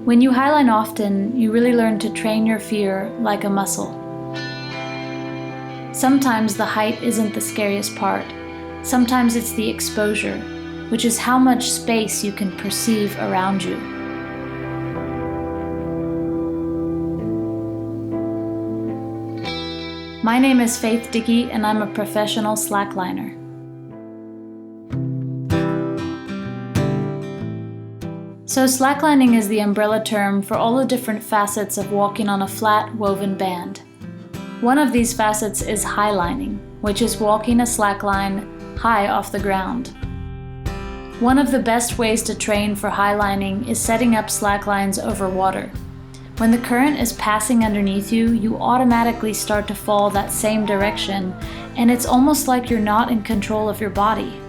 When you highline often, you really learn to train your fear like a muscle. Sometimes the height isn't the scariest part. Sometimes it's the exposure, which is how much space you can perceive around you. My name is Faith Dickey, and I'm a professional slackliner. So slacklining is the umbrella term for all the different facets of walking on a flat, woven band. One of these facets is highlining, which is walking a slackline high off the ground. One of the best ways to train for highlining is setting up slacklines over water. When the current is passing underneath you, you automatically start to fall that same direction, and it's almost like you're not in control of your body.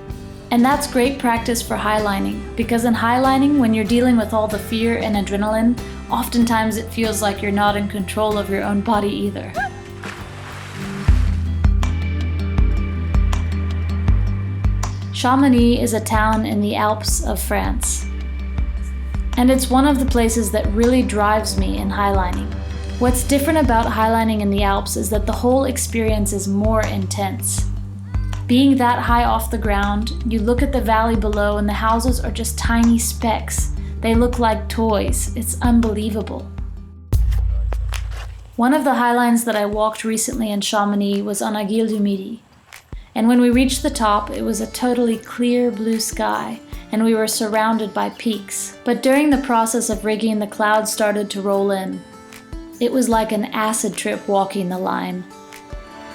And that's great practice for highlining, because in highlining, when you're dealing with all the fear and adrenaline, oftentimes it feels like you're not in control of your own body either. Chamonix is a town in the Alps of France. And it's one of the places that really drives me in highlining. What's different about highlining in the Alps is that the whole experience is more intense. Being that high off the ground, you look at the valley below and the houses are just tiny specks. They look like toys. It's unbelievable. One of the highlines that I walked recently in Chamonix was on Aiguille du Midi. And when we reached the top, it was a totally clear blue sky, and we were surrounded by peaks. But during the process of rigging, the clouds started to roll in. It was like an acid trip walking the line.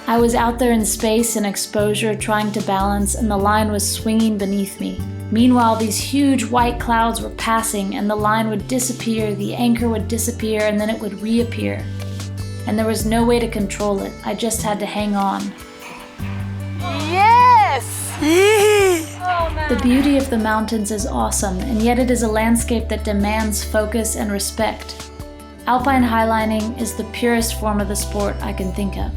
I was out there in space and exposure trying to balance, and the line was swinging beneath me. Meanwhile, these huge white clouds were passing, and the line would disappear, the anchor would disappear, and then it would reappear. And there was no way to control it. I just had to hang on. Yes! The beauty of the mountains is awesome, and yet it is a landscape that demands focus and respect. Alpine highlining is the purest form of the sport I can think of.